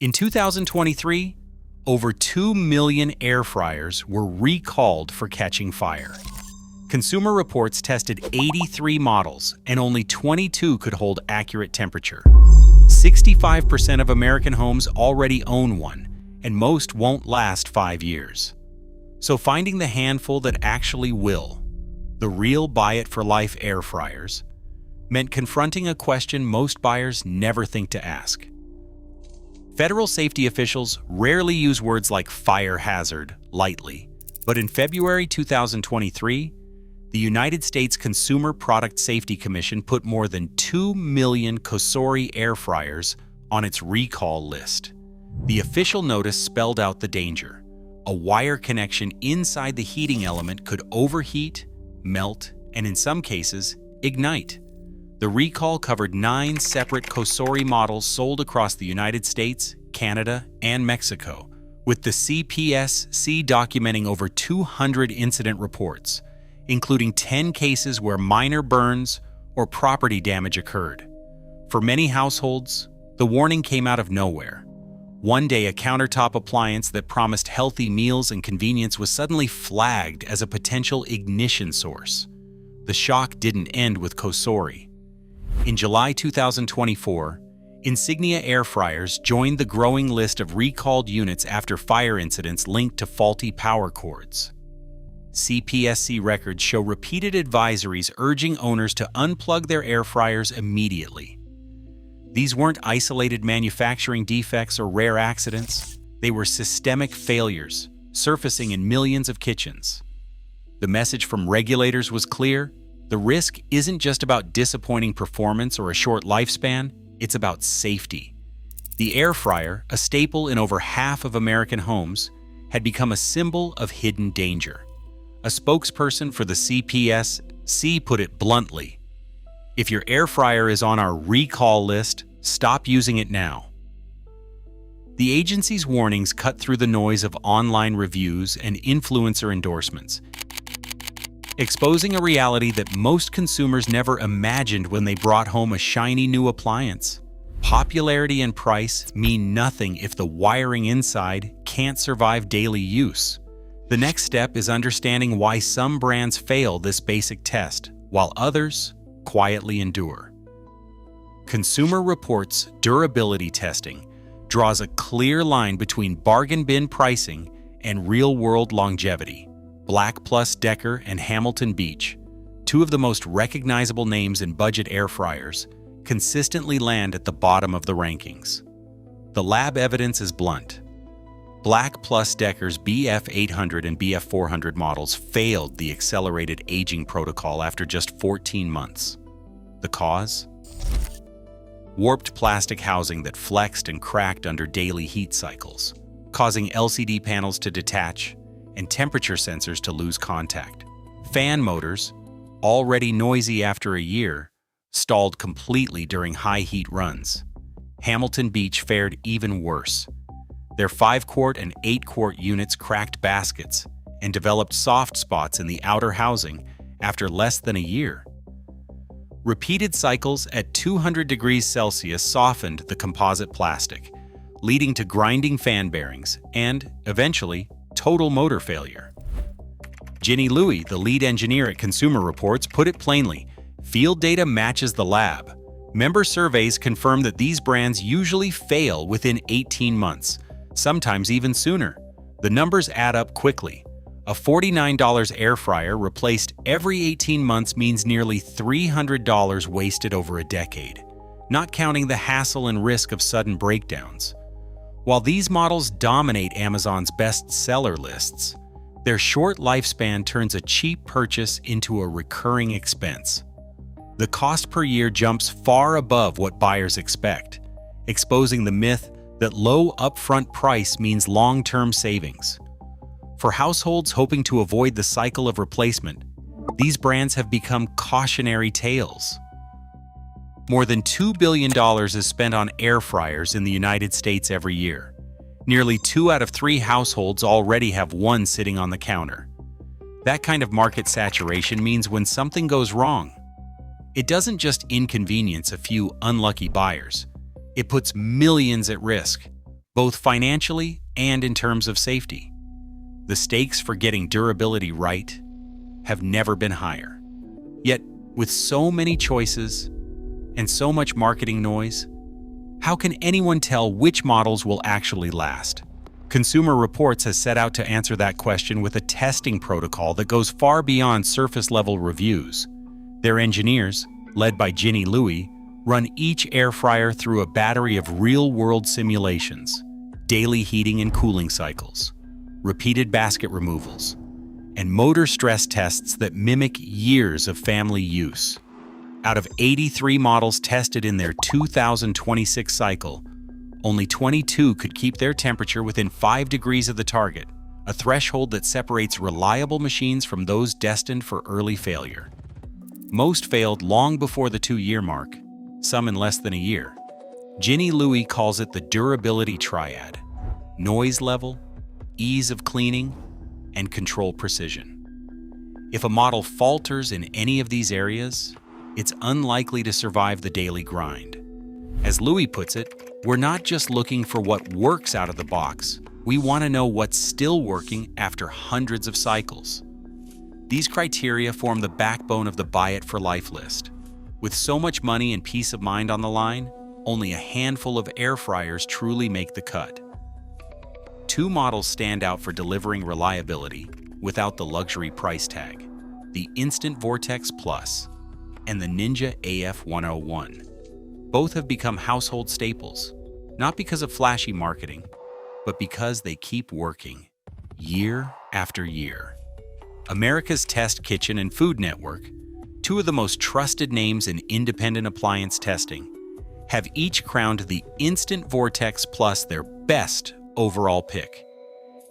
In 2023, over 2 million air fryers were recalled for catching fire. Consumer Reports tested 83 models, and only 22 could hold accurate temperature. 65% of American homes already own one, and most won't last 5 years. So finding the handful that actually will, the real buy-it-for-life air fryers, meant confronting a question most buyers never think to ask. Federal safety officials rarely use words like fire hazard lightly, but in February 2023, the United States Consumer Product Safety Commission put more than 2 million Cosori air fryers on its recall list. The official notice spelled out the danger. A wire connection inside the heating element could overheat, melt, and in some cases, ignite. The recall covered 9 separate Cosori models sold across the United States, Canada, and Mexico, with the CPSC documenting over 200 incident reports, including 10 cases where minor burns or property damage occurred. For many households, the warning came out of nowhere. One day, a countertop appliance that promised healthy meals and convenience was suddenly flagged as a potential ignition source. The shock didn't end with Cosori. In July 2024, Insignia air fryers joined the growing list of recalled units after fire incidents linked to faulty power cords. CPSC records show repeated advisories urging owners to unplug their air fryers immediately. These weren't isolated manufacturing defects or rare accidents. They were systemic failures, surfacing in millions of kitchens. The message from regulators was clear: the risk isn't just about disappointing performance or a short lifespan, it's about safety. The air fryer, a staple in over half of American homes, had become a symbol of hidden danger. A spokesperson for the CPSC put it bluntly: if your air fryer is on our recall list, stop using it now. The agency's warnings cut through the noise of online reviews and influencer endorsements, exposing a reality that most consumers never imagined when they brought home a shiny new appliance. Popularity and price mean nothing if the wiring inside can't survive daily use. The next step is understanding why some brands fail this basic test, while others quietly endure. Consumer Reports durability testing draws a clear line between bargain bin pricing and real-world longevity. Black Plus Decker and Hamilton Beach, two of the most recognizable names in budget air fryers, consistently land at the bottom of the rankings. The lab evidence is blunt. Black Plus Decker's BF800 and BF400 models failed the accelerated aging protocol after just 14 months. The cause? Warped plastic housing that flexed and cracked under daily heat cycles, causing LCD panels to detach and temperature sensors to lose contact. Fan motors, already noisy after a year, stalled completely during high heat runs. Hamilton Beach fared even worse. Their 5-quart and 8-quart units cracked baskets and developed soft spots in the outer housing after less than a year. Repeated cycles at 200 degrees Celsius softened the composite plastic, leading to grinding fan bearings and, eventually, total motor failure. Ginny Louie, the lead engineer at Consumer Reports, put it plainly: field data matches the lab. Member surveys confirm that these brands usually fail within 18 months, sometimes even sooner. The numbers add up quickly. A $49 air fryer replaced every 18 months means nearly $300 wasted over a decade, not counting the hassle and risk of sudden breakdowns. While these models dominate Amazon's bestseller lists, their short lifespan turns a cheap purchase into a recurring expense. The cost per year jumps far above what buyers expect, exposing the myth that low upfront price means long-term savings. For households hoping to avoid the cycle of replacement, these brands have become cautionary tales. More than $2 billion is spent on air fryers in the United States every year. Nearly 2 out of 3 households already have one sitting on the counter. That kind of market saturation means when something goes wrong, it doesn't just inconvenience a few unlucky buyers. It puts millions at risk. both financially and in terms of safety. The stakes for getting durability right have never been higher. Yet, with so many choices and so much marketing noise, how can anyone tell which models will actually last? Consumer Reports has set out to answer that question with a testing protocol that goes far beyond surface-level reviews. Their engineers, led by Ginny Louie, run each air fryer through a battery of real-world simulations, daily heating and cooling cycles, repeated basket removals, and motor stress tests that mimic years of family use. Out of 83 models tested in their 2026 cycle, only 22 could keep their temperature within 5 degrees of the target, a threshold that separates reliable machines from those destined for early failure. Most failed long before the 2-year mark, some in less than a year. Ginny Louie calls it the durability triad: noise level, ease of cleaning, and control precision. If a model falters in any of these areas, it's unlikely to survive the daily grind. As Louie puts it, we're not just looking for what works out of the box, we want to know what's still working after hundreds of cycles. These criteria form the backbone of the Buy It for Life list. With so much money and peace of mind on the line, only a handful of air fryers truly make the cut. 2 models stand out for delivering reliability without the luxury price tag: the Instant Vortex Plus and the Ninja AF101. Both have become household staples, not because of flashy marketing, but because they keep working, year after year. America's Test Kitchen and Food Network, 2 of the most trusted names in independent appliance testing, have each crowned the Instant Vortex Plus their best overall pick.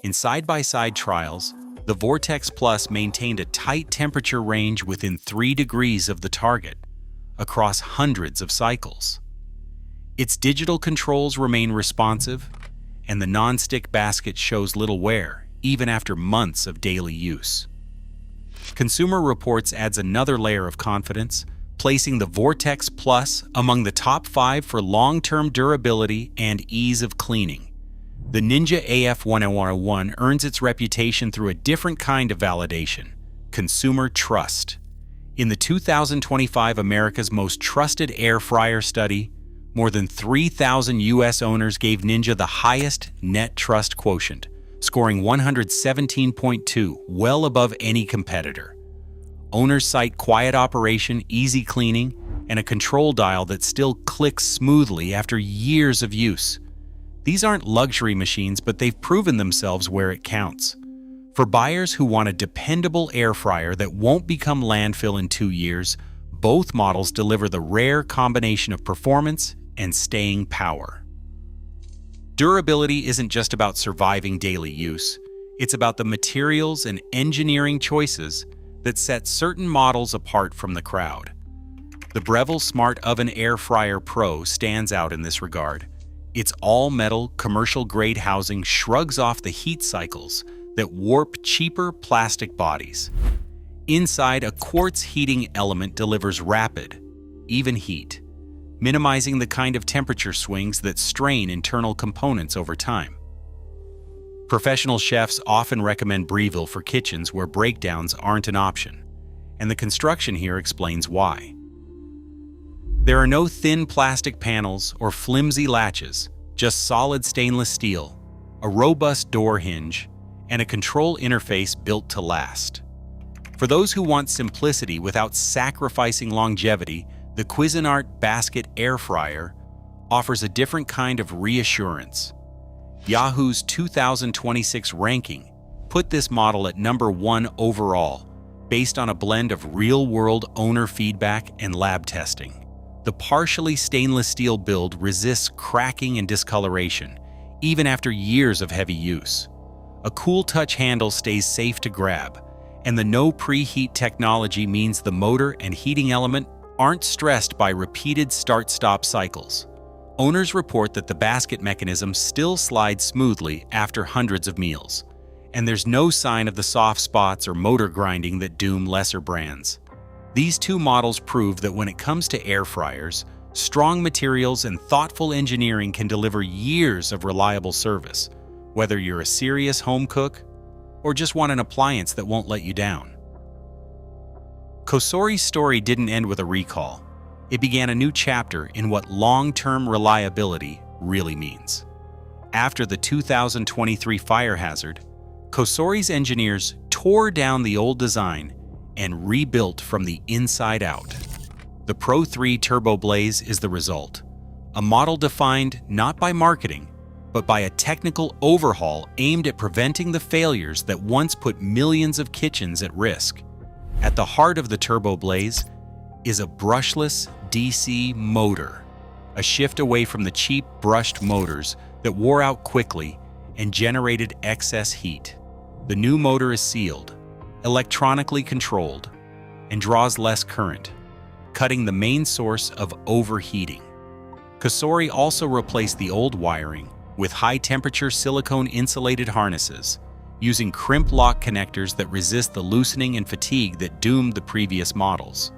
In side-by-side trials, the Vortex Plus maintained a tight temperature range within 3 degrees of the target, across hundreds of cycles. Its digital controls remain responsive, and the non-stick basket shows little wear, even after months of daily use. Consumer Reports adds another layer of confidence, placing the Vortex Plus among the top 5 for long-term durability and ease of cleaning. The Ninja AF101 earns its reputation through a different kind of validation: consumer trust. In the 2025 America's Most Trusted Air Fryer study, more than 3,000 U.S. owners gave Ninja the highest net trust quotient, scoring 117.2, well above any competitor. Owners cite quiet operation, easy cleaning, and a control dial that still clicks smoothly after years of use. These aren't luxury machines, but they've proven themselves where it counts. For buyers who want a dependable air fryer that won't become landfill in 2 years, both models deliver the rare combination of performance and staying power. Durability isn't just about surviving daily use. It's about the materials and engineering choices that set certain models apart from the crowd. The Breville Smart Oven Air Fryer Pro stands out in this regard. Its all-metal, commercial-grade housing shrugs off the heat cycles that warp cheaper plastic bodies. Inside, a quartz heating element delivers rapid, even heat, minimizing the kind of temperature swings that strain internal components over time. Professional chefs often recommend Breville for kitchens where breakdowns aren't an option, and the construction here explains why. There are no thin plastic panels or flimsy latches, just solid stainless steel, a robust door hinge, and a control interface built to last. For those who want simplicity without sacrificing longevity, the Cuisinart Basket Air Fryer offers a different kind of reassurance. Yahoo's 2026 ranking put this model at number 1 overall, based on a blend of real-world owner feedback and lab testing. The partially stainless steel build resists cracking and discoloration, even after years of heavy use. A cool touch handle stays safe to grab, and the no preheat technology means the motor and heating element aren't stressed by repeated start-stop cycles. Owners report that the basket mechanism still slides smoothly after hundreds of meals, and there's no sign of the soft spots or motor grinding that doom lesser brands. These 2 models prove that when it comes to air fryers, Strong materials and thoughtful engineering can deliver years of reliable service, whether you're a serious home cook or just want an appliance that won't let you down. Cosori's story didn't end with a recall. It began a new chapter in what long-term reliability really means. After the 2023 fire hazard, Cosori's engineers tore down the old design and rebuilt from the inside out. The Pro 3 Turbo Blaze is the result, a model defined not by marketing, but by a technical overhaul aimed at preventing the failures that once put millions of kitchens at risk. At the heart of the Turbo Blaze is a brushless DC motor, a shift away from the cheap brushed motors that wore out quickly and generated excess heat. The new motor is sealed, electronically controlled, and draws less current, cutting the main source of overheating. Cosori also replaced the old wiring with high-temperature silicone-insulated harnesses, using crimp lock connectors that resist the loosening and fatigue that doomed the previous models.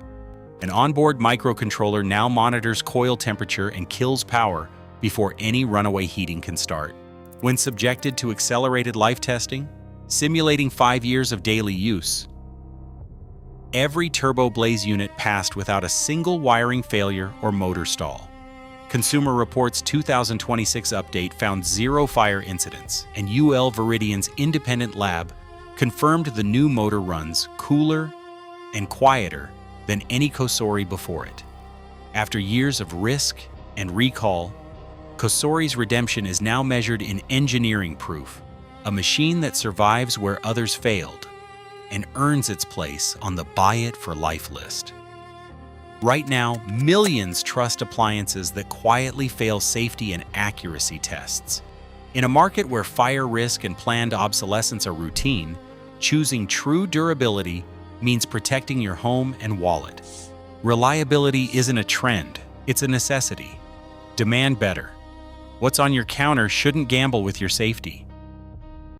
An onboard microcontroller now monitors coil temperature and kills power before any runaway heating can start. When subjected to accelerated life testing, simulating 5 years of daily use, every Turbo Blaze unit passed without a single wiring failure or motor stall. Consumer Reports' 2026 update found 0 fire incidents, and UL Veridian's independent lab confirmed the new motor runs cooler and quieter than any Cosori before it. After years of risk and recall, Cosori's redemption is now measured in engineering proof, a machine that survives where others failed and earns its place on the Buy It for Life list. Right now, millions trust appliances that quietly fail safety and accuracy tests. In a market where fire risk and planned obsolescence are routine, choosing true durability means protecting your home and wallet. Reliability isn't a trend, it's a necessity. Demand better. What's on your counter shouldn't gamble with your safety.